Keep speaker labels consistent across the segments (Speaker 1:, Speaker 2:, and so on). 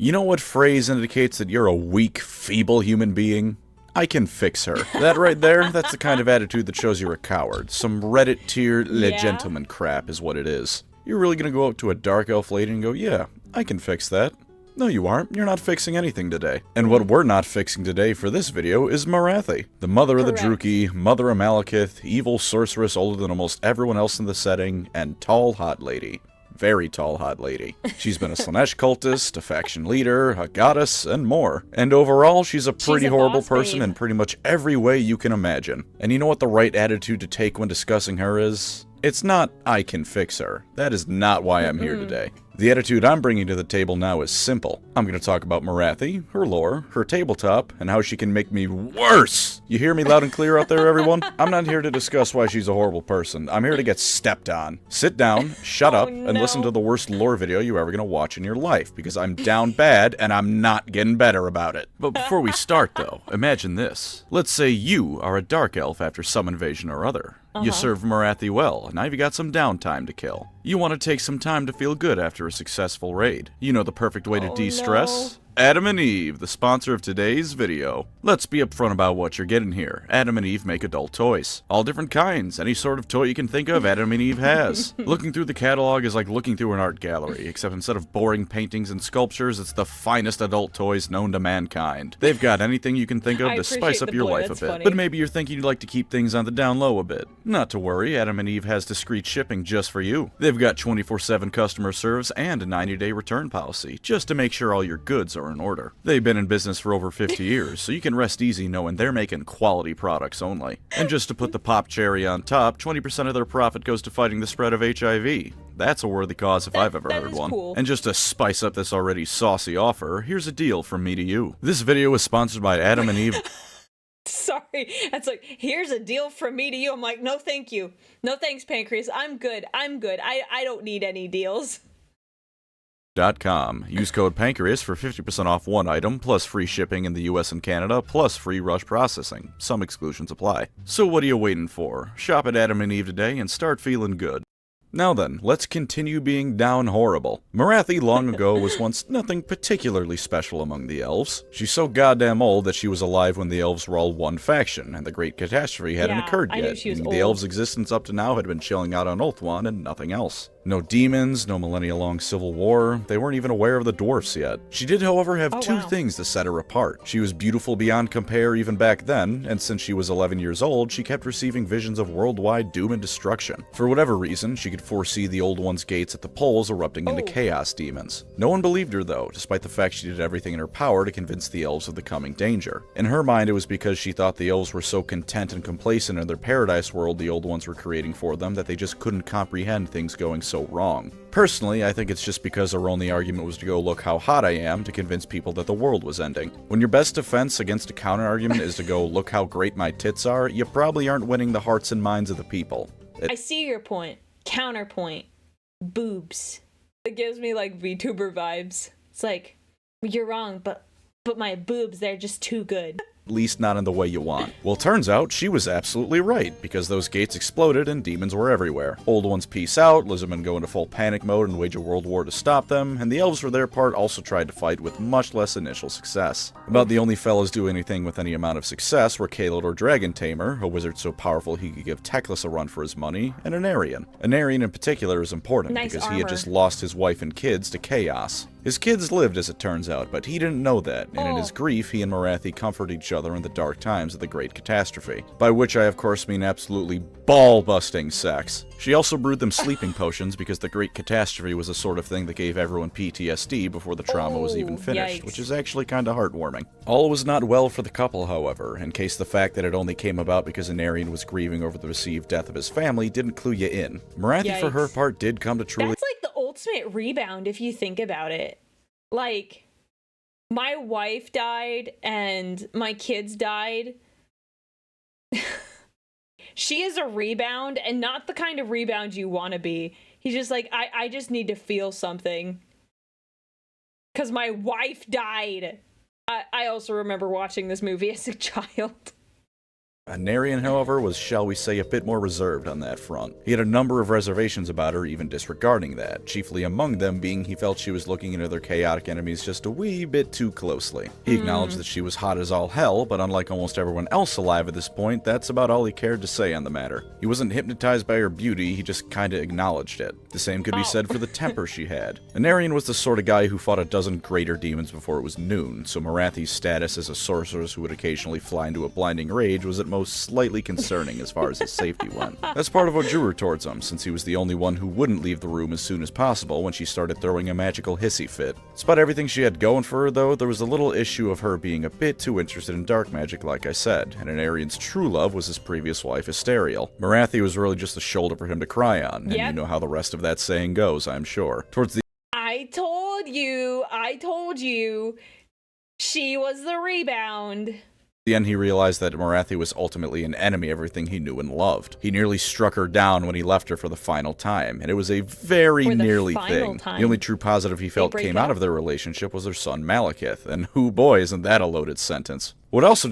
Speaker 1: You know what phrase indicates that you're a weak, feeble human being? I can fix her. That right there, that's the kind of attitude that shows you're a coward. Some Reddit tier le gentleman crap is what it is. You're really gonna go up to a dark elf lady and go, yeah, I can fix that. No, you aren't. You're not fixing anything today. And what we're not fixing today for this video is Morathi, the mother of the Druki, mother of Malekith, evil sorceress older than almost everyone else in the setting, and tall, hot lady. Very tall, hot lady. She's been a Slanesh cultist, a faction leader, a goddess, and more. And overall, she's a pretty horrible person in pretty much every way you can imagine. And you know what the right attitude to take when discussing her is? It's not, I can fix her. That is not why I'm here today. The attitude I'm bringing to the table now is simple. I'm going to talk about Morathi, her lore, her tabletop, and how she can make me worse. You hear me loud and clear out there, everyone? I'm not here to discuss why she's a horrible person. I'm here to get stepped on. Sit down, shut up, and listen to the worst lore video you're ever going to watch in your life, because I'm down bad, and I'm not getting better about it. But before we start, though, imagine this. Let's say you are a dark elf after some invasion or other. You served Morathi well, and now you've got some downtime to kill. You want to take some time to feel good after a successful raid. You know the perfect way to de-stress? Adam and Eve, the sponsor of today's video. Let's be upfront about what you're getting here. Adam and Eve make adult toys. All different kinds. Any sort of toy you can think of, Adam and Eve has. Looking through the catalog is like looking through an art gallery, except instead of boring paintings and sculptures, it's the finest adult toys known to mankind. They've got anything you can think of to spice up your life a bit. Funny. But maybe you're thinking you'd like to keep things on the down low a bit. Not to worry, Adam and Eve has discreet shipping just for you. They've got 24/7 customer service and a 90-day return policy, just to make sure all your goods are in order. They've been in business for over 50 years, so you can rest easy knowing they're making quality products only. And just to put the pop cherry on top, 20% of their profit goes to fighting the spread of HIV. That's a worthy cause if I've ever heard one. Cool. And just to spice up this already saucy offer, here's a deal from me to you. This video is sponsored by Adam and Eve.
Speaker 2: Sorry, that's like, here's a deal from me to you. I'm like, no thank you. No thanks, Pancreas. I'm good. I don't need any deals.
Speaker 1: .com. Use code Pancreas for 50% off one item, plus free shipping in the US and Canada, plus free rush processing. Some exclusions apply. So what are you waiting for? Shop at Adam and Eve today and start feeling good. Now then, let's continue being down horrible. Morathi long ago was once nothing particularly special among the elves. She's so goddamn old that she was alive when the elves were all one faction, and the Great Catastrophe hadn't occurred yet. The elves' existence up to now had been chilling out on Ulthuan and nothing else. No demons, no millennia-long civil war, they weren't even aware of the dwarfs yet. She did, however, have two things to set her apart. She was beautiful beyond compare even back then, and since she was 11 years old, she kept receiving visions of worldwide doom and destruction. For whatever reason, she could foresee the Old One's gates at the poles erupting into chaos demons. No one believed her, though, despite the fact she did everything in her power to convince the elves of the coming danger. In her mind, it was because she thought the elves were so content and complacent in their paradise world the Old Ones were creating for them that they just couldn't comprehend things going so wrong. Personally, I think it's just because her only argument was to go look how hot I am to convince people that the world was ending. When your best defense against a counter-argument is to go look how great my tits are, you probably aren't winning the hearts and minds of the people.
Speaker 2: I see your point. Counterpoint. Boobs. It gives me like Vtuber vibes. It's like, you're wrong, but my boobs, they're just too good.
Speaker 1: At least not in the way you want. Well, turns out she was absolutely right, because those gates exploded and demons were everywhere. Old Ones peace out, lizardmen go into full panic mode and wage a world war to stop them, and the elves for their part also tried to fight with much less initial success. About the only fellows doing anything with any amount of success were Kaled or Dragon Tamer, a wizard so powerful he could give Teclis a run for his money, and Anarian. Anarian in particular is important because he had just lost his wife and kids to chaos. His kids lived, as it turns out, but he didn't know that, and in his grief, he and Morathi comforted each other in the dark times of the Great Catastrophe. By which I, of course, mean absolutely ball-busting sex. She also brewed them sleeping potions because the Great Catastrophe was the sort of thing that gave everyone PTSD before the trauma was even finished, which is actually kinda heartwarming. All was not well for the couple, however, in case the fact that it only came about because Anarian was grieving over the received death of his family didn't clue you in. Morathi, for her part, did come to truly—
Speaker 2: That's like the ultimate rebound if you think about it. Like, my wife died and my kids died. She is a rebound, and not the kind of rebound you want to be. He's just like, I just need to feel something. Because my wife died. I also remember watching this movie as a child.
Speaker 1: Anarian, however, was, shall we say, a bit more reserved on that front. He had a number of reservations about her, even disregarding that, chiefly among them being he felt she was looking into their chaotic enemies just a wee bit too closely. He acknowledged that she was hot as all hell, but unlike almost everyone else alive at this point, that's about all he cared to say on the matter. He wasn't hypnotized by her beauty, he just kinda acknowledged it. The same could be said for the temper she had. Anarian was the sort of guy who fought a dozen greater demons before it was noon, so Morathi's status as a sorceress who would occasionally fly into a blinding rage was at most slightly concerning as far as his safety went. That's part of what drew her towards him, since he was the only one who wouldn't leave the room as soon as possible when she started throwing a magical hissy fit. Despite everything she had going for her, though, there was a little issue of her being a bit too interested in dark magic, like I said, and Anarian's true love was his previous wife, Asteriel. Morathi was really just a shoulder for him to cry on, and you know how the rest of that saying goes, I'm sure. Towards the
Speaker 2: I told you, she was the rebound.
Speaker 1: the end, he realized that Morathi was ultimately an enemy of everything he knew and loved. He nearly struck her down when he left her for the final time, and it was a very nearly thing. The only true positive he felt came out of their relationship was their son Malekith, and who boy, isn't that a loaded sentence. What also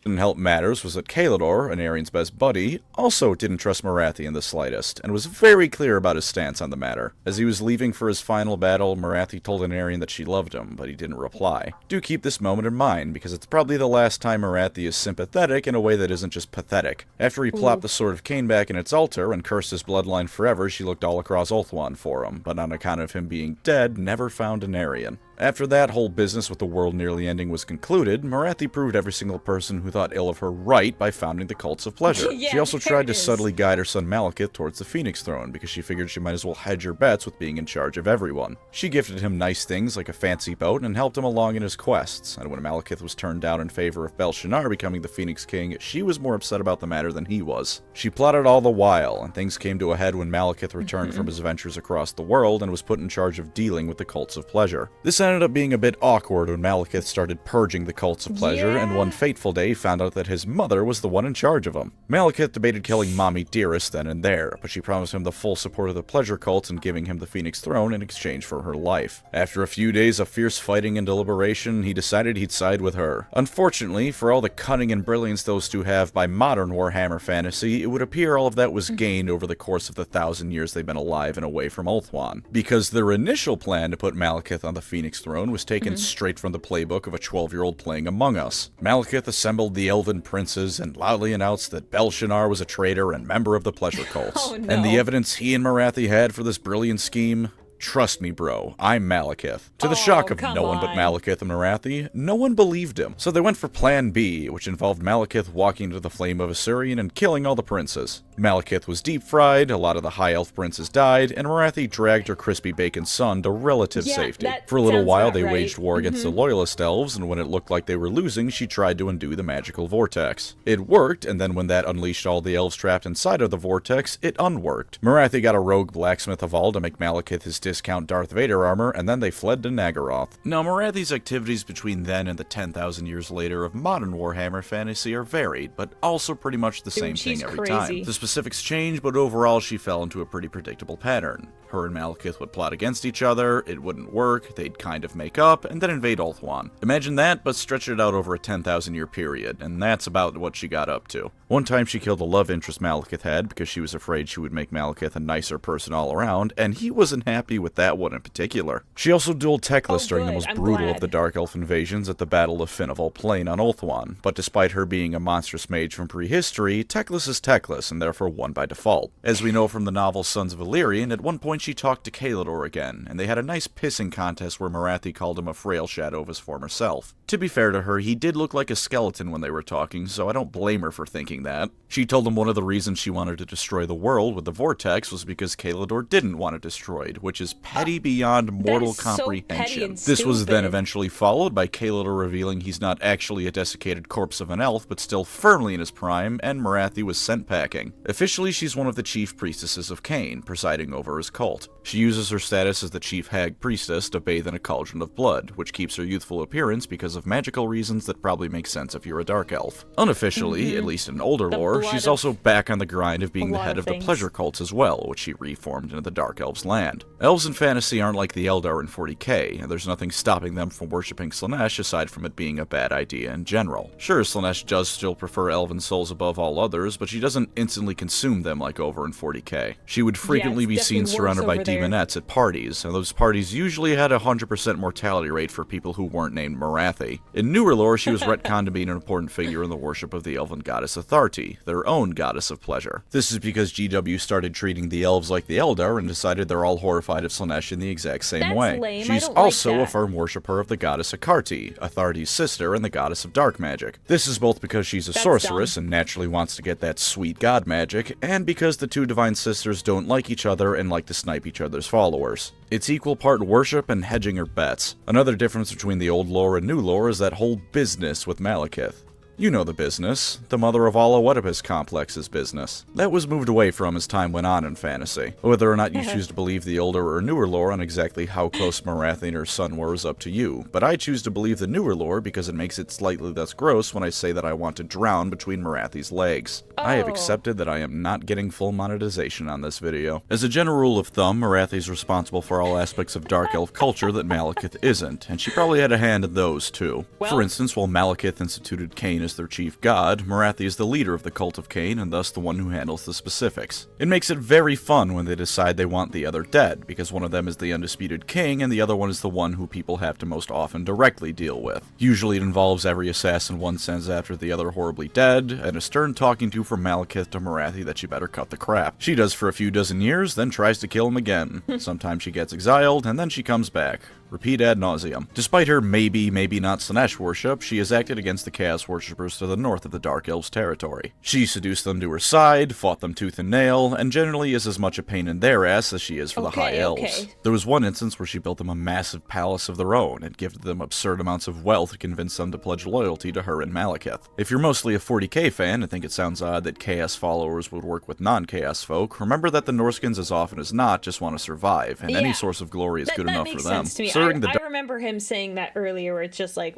Speaker 1: didn't help matters was that Kalidor, Anarian's best buddy, also didn't trust Morathi in the slightest, and was very clear about his stance on the matter. As he was leaving for his final battle, Morathi told Anarian that she loved him, but he didn't reply. Do keep this moment in mind, because it's probably the last time Morathi is sympathetic in a way that isn't just pathetic. After he plopped the Sword of Cain back in its altar and cursed his bloodline forever, she looked all across Ulthuan for him, but on account of him being dead, never found Anarian. After that whole business with the world nearly ending was concluded, Morathi proved every single person who thought ill of her right by founding the Cults of Pleasure. She also tried to subtly guide her son Malekith towards the Phoenix Throne, because she figured she might as well hedge her bets with being in charge of everyone. She gifted him nice things like a fancy boat and helped him along in his quests, and when Malekith was turned down in favor of Belshazzar becoming the Phoenix King, she was more upset about the matter than he was. She plotted all the while, and things came to a head when Malekith returned from his ventures across the world and was put in charge of dealing with the Cults of Pleasure. This ended up being a bit awkward when Malekith started purging the Cults of Pleasure, and one fateful day found out that his mother was the one in charge of them. Malekith debated killing Mommy Dearest then and there, but she promised him the full support of the Pleasure Cult and giving him the Phoenix Throne in exchange for her life. After a few days of fierce fighting and deliberation, he decided he'd side with her. Unfortunately, for all the cunning and brilliance those two have by modern Warhammer Fantasy, it would appear all of that was gained over the course of the 1,000 years they've been alive and away from Ulthuan, because their initial plan to put Malekith on the Phoenix Throne was taken straight from the playbook of a 12-year-old playing Among Us. Malekith assembled the Elven princes and loudly announced that Belshazzar was a traitor and member of the Pleasure Cults. And the evidence he and Morathi had for this brilliant scheme? Trust me, bro, I'm Malekith. To the shock of no one but Malekith and Morathi, no one believed him. So they went for Plan B, which involved Malekith walking into the flame of Assyrian and killing all the princes. Malekith was deep-fried, a lot of the High Elf princes died, and Morathi dragged her crispy bacon son to relative safety. For a little while, they waged war against the Loyalist elves, and when it looked like they were losing, she tried to undo the magical vortex. It worked, and then when that unleashed all the elves trapped inside of the vortex, it unworked. Morathi got a rogue blacksmith of all to make Malekith his discount Darth Vader armor, and then they fled to Nagaroth. Now, Morathi's activities between then and the 10,000 years later of modern Warhammer Fantasy are varied, but also pretty much the same thing every time. The specifics change, but overall she fell into a pretty predictable pattern. Her and Malekith would plot against each other, it wouldn't work, they'd kind of make up, and then invade Ulthuan. Imagine that, but stretch it out over a 10,000 year period, and that's about what she got up to. One time she killed a love interest Malekith had because she was afraid she would make Malekith a nicer person all around, and he wasn't happy with that one in particular. She also dueled Teclis during the most brutal of the Dark Elf invasions at the Battle of Finneval Plain on Ulthuan, but despite her being a monstrous mage from prehistory, Teclis is Teclis and therefore won by default. As we know from the novel Sons of Illyrian, at one point she talked to Kalidor again, and they had a nice pissing contest where Morathi called him a frail shadow of his former self. To be fair to her, he did look like a skeleton when they were talking, so I don't blame her for thinking that. She told him one of the reasons she wanted to destroy the world with the Vortex was because Kalidor didn't want it destroyed, which is petty beyond mortal comprehension. This was then eventually followed by Kalidor revealing he's not actually a desiccated corpse of an elf, but still firmly in his prime, and Morathi was sent packing. Officially, she's one of the chief priestesses of Cain, presiding over his cult. She uses her status as the chief hag priestess to bathe in a cauldron of blood, which keeps her youthful appearance because of magical reasons that probably make sense if you're a dark elf. Unofficially, at least in older lore, she's also back on the grind of being the head of the pleasure cults as well, which she reformed into the Dark Elves' land. Elves in fantasy aren't like the Eldar in 40K, and there's nothing stopping them from worshipping Slaanesh aside from it being a bad idea in general. Sure, Slaanesh does still prefer elven souls above all others, but she doesn't instantly consume them like over in 40K. She would frequently be seen surrounded by demonettes at parties, and those parties usually had a 100% mortality rate for people who weren't named MORATHI. In newer lore, she was retconned to be an important figure in the worship of the elven goddess Authority, their own goddess of pleasure. This is because GW started treating the elves like the Eldar and decided they're all horrified of Slaanesh in the exact same way.
Speaker 2: Lame.
Speaker 1: She's also a firm worshipper of the goddess Authority, Authority's sister and the goddess of dark magic. This is both because she's a sorceress and naturally wants to get that sweet god magic, and because the two divine sisters don't like each other and like to snipe each other's followers. It's equal part worship and hedging her bets. Another difference between the old lore and new lore is that whole business with Malekith. You know the business, the mother of all Oedipus complex's business. That was moved away from as time went on in fantasy. Whether or not you choose to believe the older or newer lore on exactly how close Morathi and her son were is up to you, but I choose to believe the newer lore because it makes it slightly less gross when I say that I want to drown between Morathi's legs. I have accepted that I am not getting full monetization on this video. As a general rule of thumb, Morathi is responsible for all aspects of Dark Elf culture that Malekith isn't, and she probably had a hand in those too. For instance, while Malekith instituted Cain as their chief god, Morathi is the leader of the cult of Cain and thus the one who handles the specifics. It makes it very fun when they decide they want the other dead, because one of them is the undisputed king and the other one is the one who people have to most often directly deal with. Usually it involves every assassin one sends after the other horribly dead, and a stern talking to from Malekith to Morathi that she better cut the crap. She does for a few dozen years, then tries to kill him again. Sometimes she gets exiled, and then she comes back. Repeat ad nauseum. Despite her maybe not Slaanesh worship, she has acted against the Chaos worshippers to the north of the Dark Elves' territory. She seduced them to her side, fought them tooth and nail, and generally is as much a pain in their ass as she is for the High Elves. There was one instance where she built them a massive palace of their own and gifted them absurd amounts of wealth to convince them to pledge loyalty to her and Malekith. If you're mostly a 40K fan and think it sounds odd that Chaos followers would work with non-Chaos folk, remember that the Norskins as often as not just want to survive, and any source of glory is good enough for them.
Speaker 2: I remember him saying that earlier, where it's just like,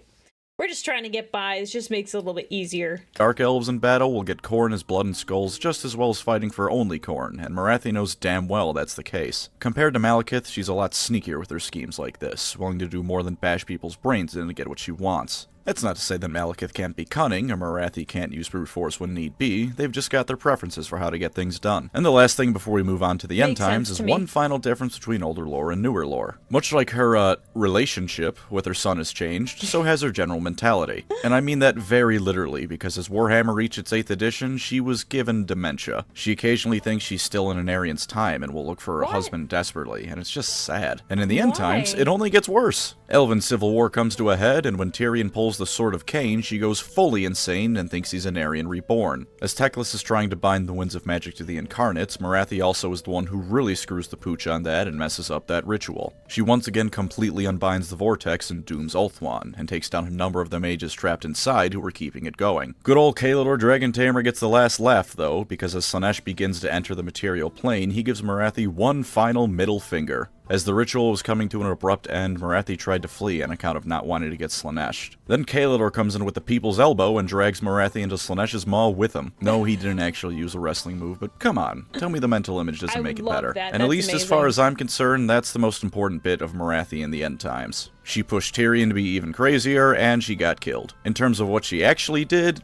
Speaker 2: we're just trying to get by, it just makes it a little bit easier. Dark
Speaker 1: Elves in battle will get Khorne as blood and skulls just as well as fighting for only Khorne, and Morathi knows damn well that's the case. Compared to Malekith, she's a lot sneakier with her schemes like this, willing to do more than bash people's brains in to get what she wants. That's not to say that Malekith can't be cunning, or Morathi can't use brute force when need be, they've just got their preferences for how to get things done. And the last thing before we move on to the end times is one final difference between older lore and newer lore. Much like her, relationship with her son has changed, so has her general mentality. And I mean that very literally, because as Warhammer reached its 8th edition, she was given dementia. She occasionally thinks she's still in an Aryan's time and will look for her husband desperately, and it's just sad. And in the end times, it only gets worse. Elven civil war comes to a head, and when Tyrion pulls the Sword of Cain, she goes fully insane and thinks he's an Aryan reborn. As Teclis is trying to bind the winds of magic to the incarnates, Morathi also is the one who really screws the pooch on that and messes up that ritual. She once again completely unbinds the vortex and dooms Ulthuan, and takes down a number of the mages trapped inside who were keeping it going. Good old Kalidor Dragon Tamer gets the last laugh though, because as Slaanesh begins to enter the material plane, he gives Morathi one final middle finger. As the ritual was coming to an abrupt end, Morathi tried to flee on account of not wanting to get Slaaneshed. Then Kalidor comes in with the people's elbow and drags Morathi into Slaanesh's maw with him. No, he didn't actually use a wrestling move, but come on, tell me the mental image doesn't make it better. And at least as far as I'm concerned, that's the most important bit of Morathi in the end times. She pushed Tyrion to be even crazier, and she got killed. In terms of what she actually did,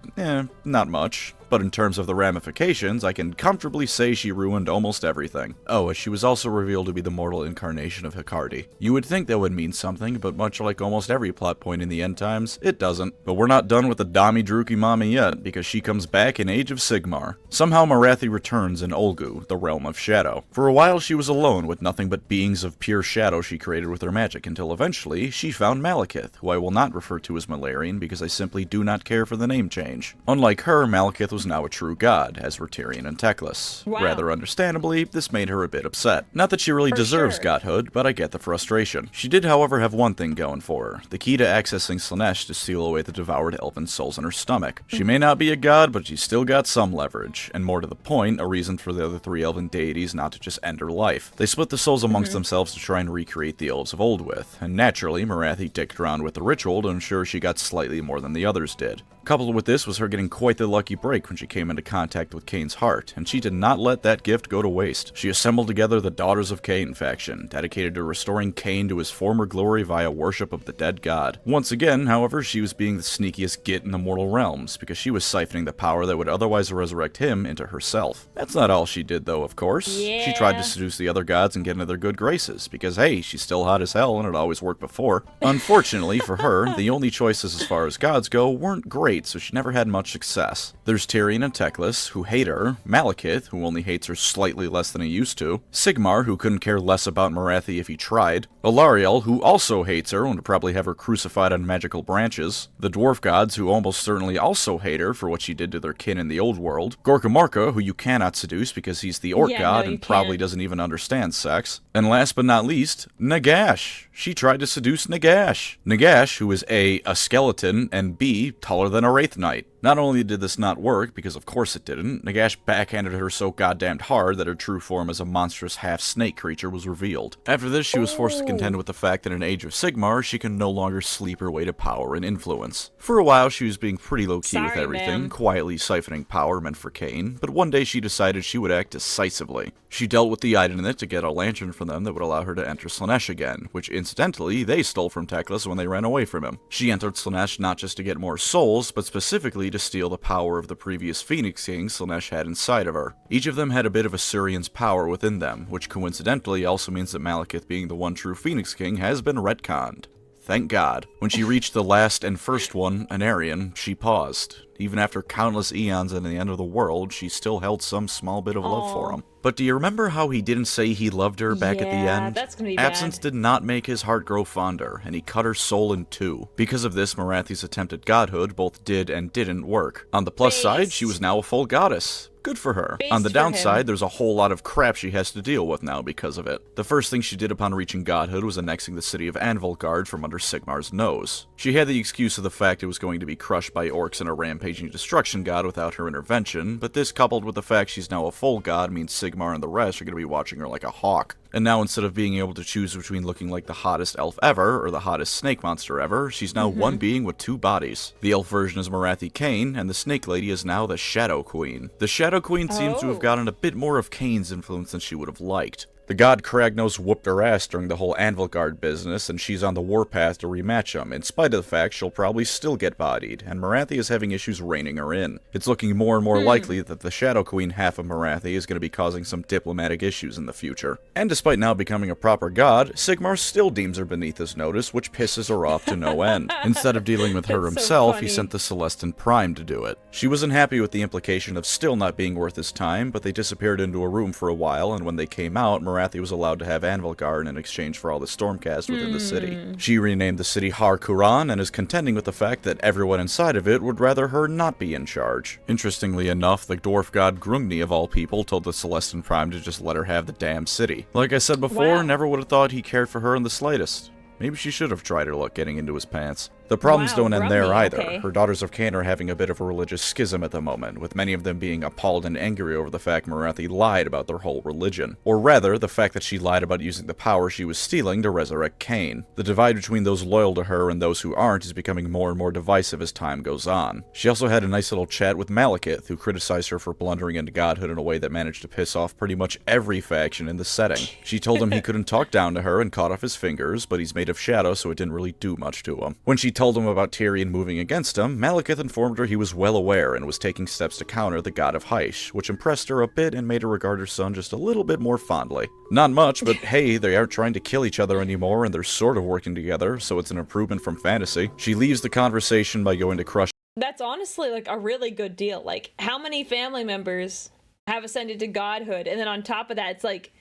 Speaker 1: not much. But in terms of the ramifications, I can comfortably say she ruined almost everything. Oh, she was also revealed to be the mortal incarnation of Hecate. You would think that would mean something, but much like almost every plot point in the end times, it doesn't. But we're not done with the Dommy Drooky Mommy yet, because she comes back in Age of Sigmar. Somehow Morathi returns in Olgu, the realm of shadow. For a while she was alone with nothing but beings of pure shadow she created with her magic, until eventually she found Malekith, who I will not refer to as Malarian because I simply do not care for the name change. Unlike her, Malekith was was now a true god, as were Tyrion and Teclis.
Speaker 2: Wow.
Speaker 1: Rather understandably, this made her a bit upset. Not that she really deserves godhood, but I get the frustration. She did, however, have one thing going for her: the key to accessing Slaanesh to steal away the devoured elven souls in her stomach. She may not be a god, but she's still got some leverage, and more to the point, a reason for the other 3 elven deities not to just end her life. They split the souls amongst themselves to try and recreate the elves of old with, and naturally, Morathi dicked around with the ritual to ensure she got slightly more than the others did. Coupled with this was her getting quite the lucky break when she came into contact with Kain's heart, and she did not let that gift go to waste. She assembled together the Daughters of Kain faction, dedicated to restoring Kain to his former glory via worship of the dead god. Once again, however, she was being the sneakiest git in the mortal realms, because she was siphoning the power that would otherwise resurrect him into herself. That's not all she did, though, of course.
Speaker 2: Yeah.
Speaker 1: She tried to seduce the other gods and get into their good graces, because hey, she's still hot as hell and it always worked before. Unfortunately for her, the only choices as far as gods go weren't great, so she never had much success. There's Tyrion and Teclis, who hate her, Malekith, who only hates her slightly less than he used to, Sigmar, who couldn't care less about Morathi if he tried, Alariel, who also hates her and would probably have her crucified on magical branches, the dwarf gods, who almost certainly also hate her for what she did to their kin in the old world, Gorkamorka, who you cannot seduce because he's the orc god and probably doesn't even understand sex, and last but not least, Nagash. She tried to seduce Nagash. Nagash, who is A, a skeleton, and B, taller than a Wraith Knight. Not only did this not work, because of course it didn't, Nagash backhanded her so goddamned hard that her true form as a monstrous half-snake creature was revealed. After this, she was forced to contend with the fact that in Age of Sigmar, she can no longer sleep her way to power and influence. For a while, she was being pretty low-key with everything, quietly siphoning power meant for Kain, but one day she decided she would act decisively. She dealt with the Idenith to get a lantern from them that would allow her to enter Slaanesh again, which incidentally, they stole from Teclis when they ran away from him. She entered Slaanesh not just to get more souls, but specifically to steal the power of the previous Phoenix King Slaanesh had inside of her. Each of them had a bit of Asuryan's power within them, which coincidentally also means that Malekith being the one true Phoenix King has been retconned. Thank God. When she reached the last and first one, Anarion, she paused. Even after countless eons and the end of the world, she still held some small bit of love for him. But do you remember how he didn't say he loved her back at the end?
Speaker 2: That's gonna be
Speaker 1: Absence did not make his heart grow fonder, and he cut her soul in 2. Because of this, Morathi's attempted godhood both did and didn't work. On the plus side, she was now a full goddess. Good for her. On the downside, there's a whole lot of crap she has to deal with now because of it. The first thing she did upon reaching godhood was annexing the city of Anvilgard from under Sigmar's nose. She had the excuse of the fact it was going to be crushed by orcs and a rampaging destruction god without her intervention, but this coupled with the fact she's now a full god means Sigmar and the rest are going to be watching her like a hawk. And now instead of being able to choose between looking like the hottest elf ever or the hottest snake monster ever, she's now one being with 2 bodies. The elf version is Morathi Kain, and the snake lady is now the Shadow Queen. The Shadow Queen seems to have gotten a bit more of Kain's influence than she would have liked. The god Kragnos whooped her ass during the whole Anvilgard business, and she's on the warpath to rematch him, in spite of the fact she'll probably still get bodied, and Morathi is having issues reining her in. It's looking more and more likely that the Shadow Queen half of Morathi is going to be causing some diplomatic issues in the future. And despite now becoming a proper god, Sigmar still deems her beneath his notice, which pisses her off to no end. Instead of dealing with her himself, he sent the Celestin Prime to do it. She wasn't happy with the implication of still not being worth his time, but they disappeared into a room for a while, and when they came out, Morathi was allowed to have Anvilgard in exchange for all the Stormcast within the city. She renamed the city Har Kuran and is contending with the fact that everyone inside of it would rather her not be in charge. Interestingly enough, the dwarf god Grungni of all people told the Celestin Prime to just let her have the damn city. Like I said before, never would have thought he cared for her in the slightest. Maybe she should have tried her luck getting into his pants. The problems don't end there either. Her Daughters of Kain are having a bit of a religious schism at the moment, with many of them being appalled and angry over the fact Morathi lied about their whole religion. Or rather, the fact that she lied about using the power she was stealing to resurrect Kain. The divide between those loyal to her and those who aren't is becoming more and more divisive as time goes on. She also had a nice little chat with Malekith, who criticized her for blundering into godhood in a way that managed to piss off pretty much every faction in the setting. She told him he couldn't talk down to her and cut off his fingers, but he's made of shadow so it didn't really do much to him. When she told him about Tyrion moving against him, Malekith informed her he was well aware and was taking steps to counter the god of Hysh, which impressed her a bit and made her regard her son just a little bit more fondly. Not much, but hey, they aren't trying to kill each other anymore and they're sort of working together, so it's an improvement from fantasy. She leaves the conversation by going to crush.
Speaker 2: That's honestly like a really good deal. Like, how many family members have ascended to godhood, and then on top of that, it's like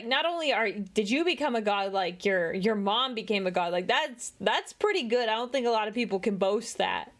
Speaker 2: not only did you become a god, like your mom became a god. Like that's pretty good. I don't think a lot of people can boast that.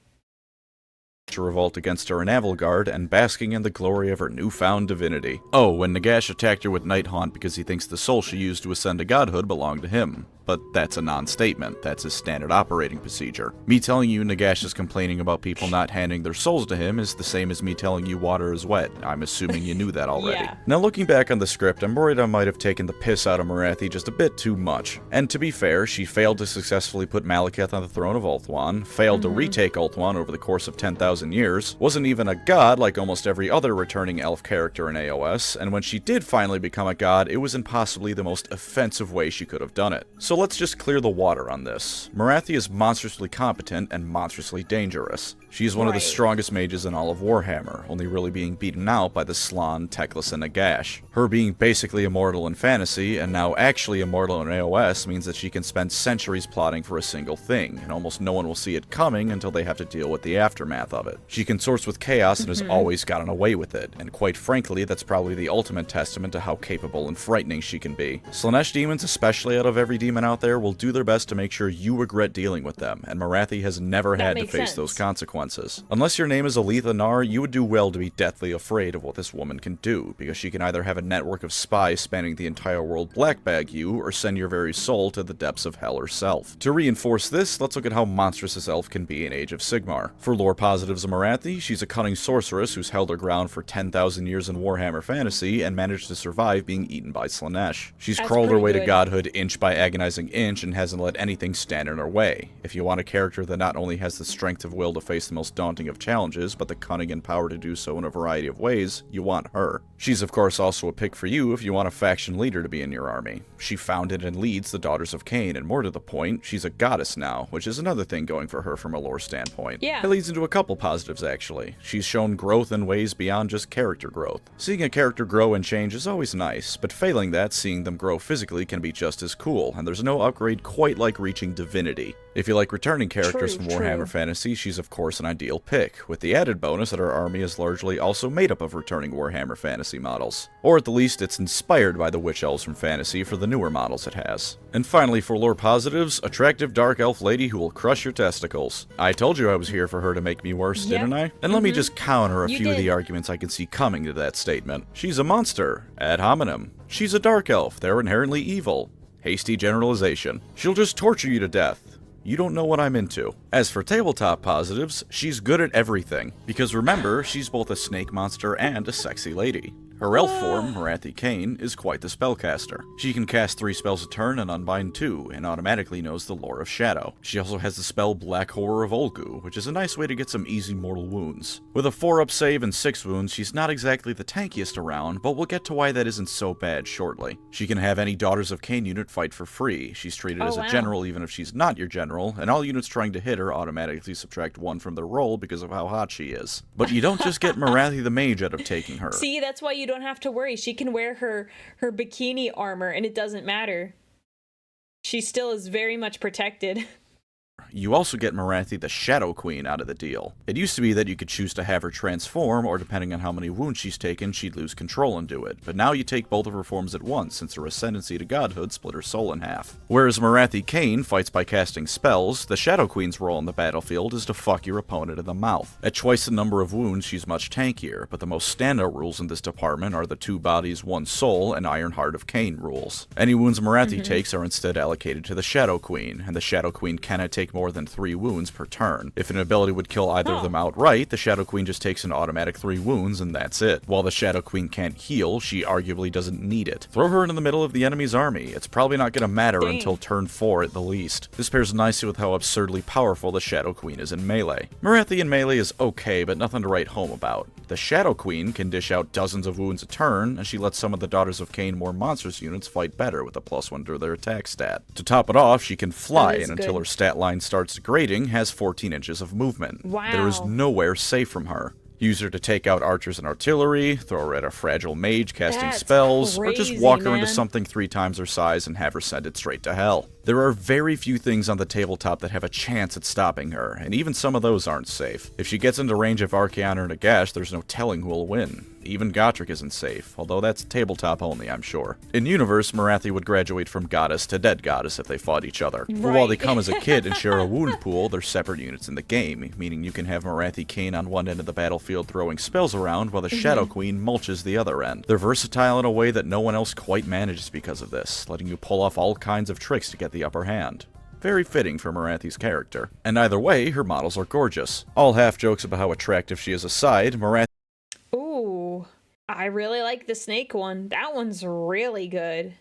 Speaker 1: to revolt against her in Avelgard and basking in the glory of her newfound divinity. Oh, when Nagash attacked her with Night Haunt because he thinks the soul she used to ascend to godhood belonged to him. But that's a non-statement. That's his standard operating procedure. Me telling you Nagash is complaining about people not handing their souls to him is the same as me telling you water is wet. I'm assuming you knew that already.
Speaker 2: Yeah.
Speaker 1: Now looking back on the script, I'm worried I might have taken the piss out of Morathi just a bit too much. And to be fair, she failed to successfully put Malekith on the throne of Ulthuan, failed to retake Ulthuan over the course of 10,000 years, wasn't even a god like almost every other returning elf character in AOS, and when she did finally become a god, it was in possibly the most offensive way she could have done it. So let's just clear the water on this. Morathi is monstrously competent and monstrously dangerous. She is one of the strongest mages in all of Warhammer, only really being beaten out by the Slann, Teclis, and Nagash. Her being basically immortal in fantasy, and now actually immortal in AOS, means that she can spend centuries plotting for a single thing, and almost no one will see it coming until they have to deal with the aftermath of it. She consorts with chaos and has always gotten away with it, and quite frankly, that's probably the ultimate testament to how capable and frightening she can be. Slaanesh demons, especially out of every demon out there, will do their best to make sure you regret dealing with them, and Morathi has never had to face those consequences. Unless your name is Aletha Nar, you would do well to be deathly afraid of what this woman can do, because she can either have a network of spies spanning the entire world blackbag you, or send your very soul to the depths of hell herself. To reinforce this, let's look at how monstrous this elf can be in Age of Sigmar. For lore positives of Morathi, she's a cunning sorceress who's held her ground for 10,000 years in Warhammer Fantasy and managed to survive being eaten by Slaanesh. She's crawled her way to godhood inch by agonizing inch and hasn't let anything stand in her way. If you want a character that not only has the strength of will to face the most daunting of challenges, but the cunning and power to do so in a variety of ways, you want her. She's of course also a pick for you if you want a faction leader to be in your army. She founded and leads the Daughters of Cain, and more to the point, she's a goddess now, which is another thing going for her from a lore standpoint.
Speaker 2: Yeah.
Speaker 1: It leads into a couple positives actually. She's shown growth in ways beyond just character growth. Seeing a character grow and change is always nice, but failing that, seeing them grow physically can be just as cool, and there's no upgrade quite like reaching divinity. If you like returning characters from Warhammer Fantasy, she's of course an ideal pick, with the added bonus that our army is largely also made up of returning Warhammer Fantasy models. Or at the least, it's inspired by the Witch Elves from Fantasy for the newer models it has. And finally, for lore positives, attractive dark elf lady who will crush your testicles. I told you I was here for her to make me worse, didn't I? And let me just counter a few of the arguments I can see coming to that statement. She's a monster, ad hominem. She's a dark elf, they're inherently evil. Hasty generalization. She'll just torture you to death. You don't know what I'm into. As for tabletop positives, she's good at everything. Because remember, she's both a snake monster and a sexy lady. Her elf form, Morathi Kane, is quite the spellcaster. She can cast 3 spells a turn and unbind 2, and automatically knows the lore of Shadow. She also has the spell Black Horror of Olgu, which is a nice way to get some easy mortal wounds. With a 4-up save and 6 wounds, she's not exactly the tankiest around, but we'll get to why that isn't so bad shortly. She can have any Daughters of Cain unit fight for free. She's treated as a general even if she's not your general, and all units trying to hit her automatically subtract 1 from their roll because of how hot she is. But you don't just get Morathi the Mage out of taking her.
Speaker 2: See, that's why you don't have to worry. She can wear her bikini armor and it doesn't matter. She still is very much protected.
Speaker 1: You also get Morathi the Shadow Queen out of the deal. It used to be that you could choose to have her transform, or depending on how many wounds she's taken, she'd lose control and do it. But now you take both of her forms at once, since her ascendancy to godhood split her soul in half. Whereas Morathi Kane fights by casting spells, the Shadow Queen's role on the battlefield is to fuck your opponent in the mouth. At twice the number of wounds, she's much tankier, but the most standout rules in this department are the 2 bodies, 1 soul, and Iron Heart of Cain rules. Any wounds Morathi takes are instead allocated to the Shadow Queen, and the Shadow Queen cannot take more than 3 wounds per turn. If an ability would kill either of them outright, the Shadow Queen just takes an automatic 3 wounds and that's it. While the Shadow Queen can't heal, she arguably doesn't need it. Throw her in the middle of the enemy's army. It's probably not gonna matter until turn 4 at the least. This pairs nicely with how absurdly powerful the Shadow Queen is in melee. Morathi in melee is okay, but nothing to write home about. The Shadow Queen can dish out dozens of wounds a turn, and she lets some of the Daughters of Cain more monstrous units fight better with a +1 to their attack stat. To top it off, she can fly, and until her stat line starts degrading, has 14 inches of movement.
Speaker 2: Wow.
Speaker 1: There is nowhere safe from her. Use her to take out archers and artillery, throw her at a fragile mage casting spells, or just walk her into something 3 times her size and have her send it straight to hell. There are very few things on the tabletop that have a chance at stopping her, and even some of those aren't safe. If she gets into range of Archaon or Nagash, there's no telling who will win. Even Gotrek isn't safe, although that's tabletop only, I'm sure. In universe, Morathi would graduate from goddess to dead goddess if they fought each other. Right. But while they come as a kid and share a wound pool, they're separate units in the game, meaning you can have Morathi Kane on one end of the battlefield throwing spells around while the Shadow Queen mulches the other end. They're versatile in a way that no one else quite manages because of this, letting you pull off all kinds of tricks to get the upper hand. Very fitting for Morathi's character. And either way, her models are gorgeous. All half jokes about how attractive she is aside, Morathi...
Speaker 2: Ooh, I really like the snake one. That one's really good.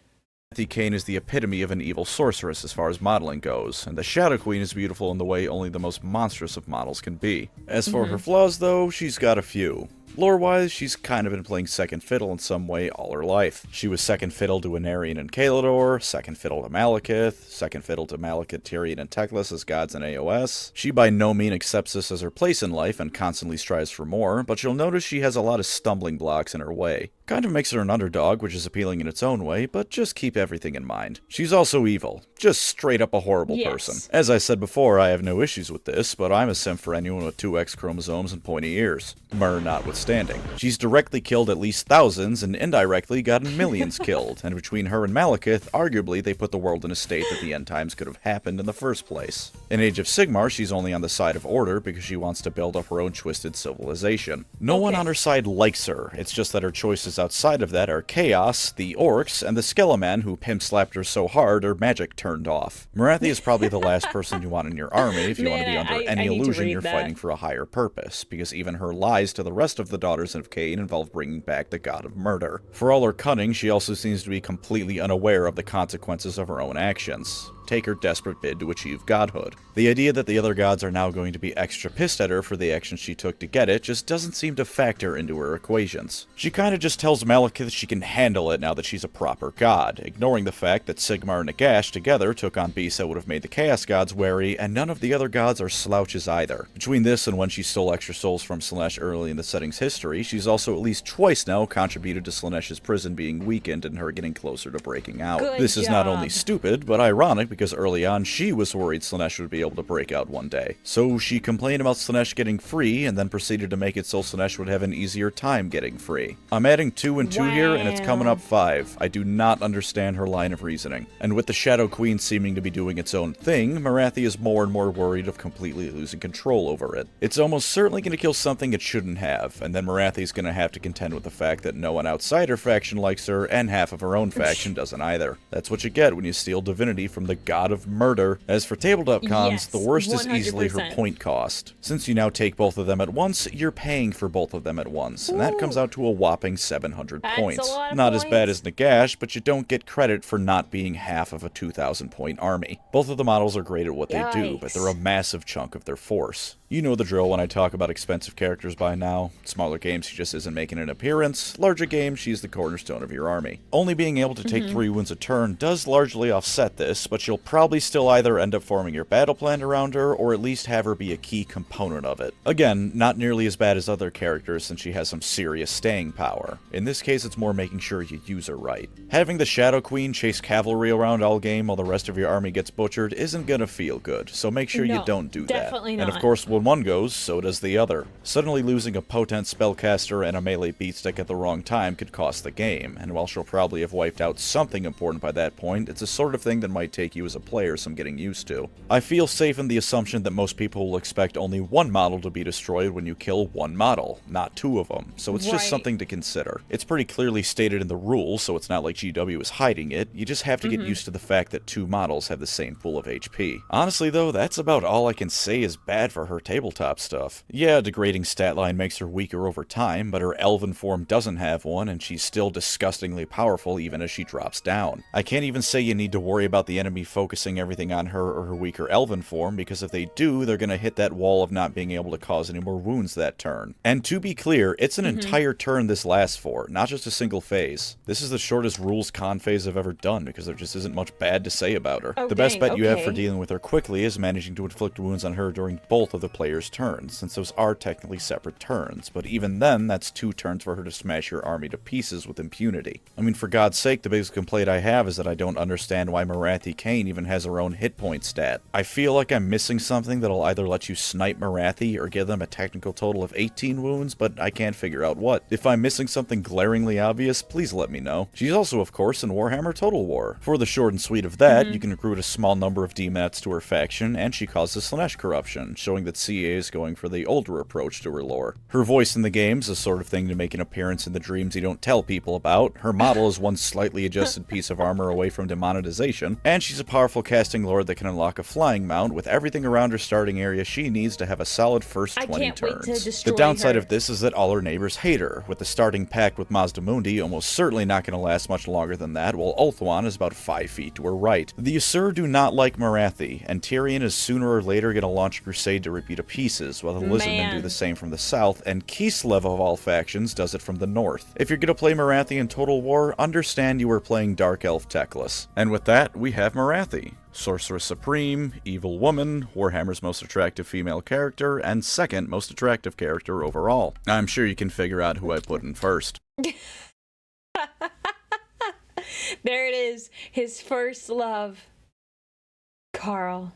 Speaker 1: Kane is the epitome of an evil sorceress as far as modeling goes, and the Shadow Queen is beautiful in the way only the most monstrous of models can be. As for her flaws, though, she's got a few. Lore-wise, she's kind of been playing second fiddle in some way all her life. She was second fiddle to Anarion and Kalador, second fiddle to Malekith, second fiddle to Malekith, Tyrion, and Teclis as gods in AOS. She by no means accepts this as her place in life and constantly strives for more, but you'll notice she has a lot of stumbling blocks in her way. Kind of makes her an underdog, which is appealing in its own way, but just keep everything in mind. She's also evil. Just straight up a horrible person. As I said before, I have no issues with this, but I'm a simp for anyone with 2 X chromosomes and pointy ears. Myrrh notwithstanding. She's directly killed at least thousands and indirectly gotten millions killed, and between her and Malekith, arguably they put the world in a state that the end times could have happened in the first place. In Age of Sigmar, she's only on the side of order because she wants to build up her own twisted civilization. No one on her side likes her, it's just that her choices outside of that are Chaos, the Orcs, and the Skeleman who pimp-slapped her so hard her magic turned off. Morathi is probably the last person you want in your army if you want to be under any illusion you're fighting for a higher purpose, because even her lies to the rest of the daughters of Cain involve bringing back the god of murder. For all her cunning, she also seems to be completely unaware of the consequences of her own actions. Take her desperate bid to achieve godhood. The idea that the other gods are now going to be extra pissed at her for the actions she took to get it just doesn't seem to factor into her equations. She kinda just tells Malekith she can handle it now that she's a proper god, ignoring the fact that Sigmar and Nagash together took on beasts that would have made the Chaos gods wary, and none of the other gods are slouches either. Between this and when she stole extra souls from Slaanesh early in the setting's history, she's also at least twice now contributed to Slaanesh's prison being weakened and her getting closer to breaking out. This is not only stupid, but ironic because early on she was worried Slaanesh would be able to break out one day. So she complained about Slaanesh getting free and then proceeded to make it so Slaanesh would have an easier time getting free. I'm adding 2 and 2 here and it's coming up 5. I do not understand her line of reasoning. And with the Shadow Queen seeming to be doing its own thing, Morathi is more and more worried of completely losing control over it. It's almost certainly going to kill something it shouldn't have, and then Morathi's going to have to contend with the fact that no one outside her faction likes her and half of her own faction doesn't either. That's what you get when you steal divinity from the god of murder. As for tabletop cons, the worst 100%. Is easily her point cost. Since you now take both of them at once, you're paying for both of them at once, and that comes out to a whopping 700 points. Not as bad as Nagash, but you don't get credit for not being half of a 2,000 point army. Both of the models are great at what they do, but they're a massive chunk of their force. You know the drill when I talk about expensive characters by now. Smaller games, she just isn't making an appearance. Larger games, she's the cornerstone of your army. Only being able to take 3 wounds a turn does largely offset this, but you'll probably still either end up forming your battle plan around her, or at least have her be a key component of it. Again, not nearly as bad as other characters since she has some serious staying power. In this case, it's more making sure you use her right. Having the Shadow Queen chase cavalry around all game while the rest of your army gets butchered isn't gonna feel good, so make sure you don't do that.
Speaker 2: Definitely not.
Speaker 1: And of course, when one goes, so does the other. Suddenly losing a potent spellcaster and a melee beatstick at the wrong time could cost the game, and while she'll probably have wiped out something important by that point, it's a sort of thing that might take you as a player some getting used to. I feel safe in the assumption that most people will expect only one model to be destroyed when you kill one model, not 2 of them, so it's just something to consider. It's pretty clearly stated in the rules, so it's not like GW is hiding it, you just have to get used to the fact that 2 models have the same pool of HP. Honestly though, that's about all I can say is bad for her tabletop stuff. Yeah, a degrading stat line makes her weaker over time, but her elven form doesn't have one, and she's still disgustingly powerful even as she drops down. I can't even say you need to worry about the enemy focusing everything on her or her weaker elven form, because if they do, they're gonna hit that wall of not being able to cause any more wounds that turn. And to be clear, it's an entire turn this lasts for, not just a single phase. This is the shortest rules con phase I've ever done, because there just isn't much bad to say about her. The best bet you have for dealing with her quickly is managing to inflict wounds on her during both of the player's turns, since those are technically separate turns, but even then, that's 2 turns for her to smash your army to pieces with impunity. I mean, for God's sake, the biggest complaint I have is that I don't understand why Morathi Kane Pain even has her own hit point stat. I feel like I'm missing something that'll either let you snipe Morathi or give them a technical total of 18 wounds, but I can't figure out what. If I'm missing something glaringly obvious, please let me know. She's also, of course, in Warhammer Total War. For the short and sweet of that, you can recruit a small number of DMATs to her faction, and she causes Slanesh corruption, showing that CA is going for the older approach to her lore. Her voice in the game's the sort of thing to make an appearance in the dreams you don't tell people about. Her model is one slightly adjusted piece of armor away from demonetization, and she's a powerful casting lord that can unlock a flying mount with everything around her starting area she needs to have a solid first 20 turns. The downside of this is that all her neighbors hate her, with the starting pact with Mazdamundi almost certainly not going to last much longer than that, while Ulthuan is about 5 feet to her right. The Usur do not like Morathi, and Tyrion is sooner or later going to launch a crusade to rip you to pieces, while the Lizardmen do the same from the south, and Kislev of all factions does it from the north. If you're going to play Morathi in Total War, understand you are playing Dark Elf Techless. And with that, we have Morathi. Sorceress Supreme, Evil Woman, Warhammer's most attractive female character, and second most attractive character overall. I'm sure you can figure out who I put in first.
Speaker 2: There it is, his first love. Carl.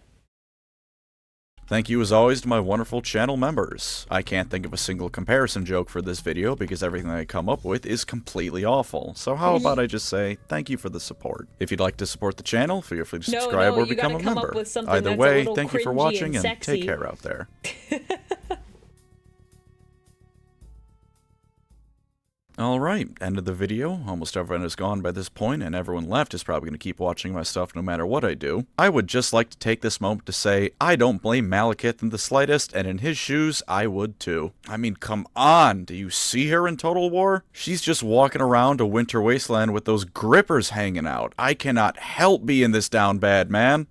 Speaker 1: Thank you as always to my wonderful channel members. I can't think of a single comparison joke for this video because everything I come up with is completely awful. So how about I just say thank you for the support. If you'd like to support the channel, feel free to subscribe or become a member. Either way, thank you for watching and take care out there. Alright, end of the video. Almost everyone is gone by this point, and everyone left is probably going to keep watching my stuff no matter what I do. I would just like to take this moment to say, I don't blame Malekith in the slightest, and in his shoes, I would too. I mean, come on, do you see her in Total War? She's just walking around a winter wasteland with those grippers hanging out. I cannot help being this down bad, man.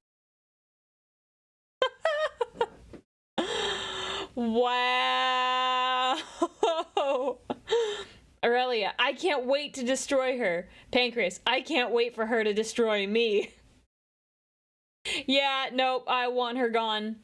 Speaker 2: Wow. Aurelia, I can't wait to destroy her. Pancreas, I can't wait for her to destroy me. Yeah, nope, I want her gone.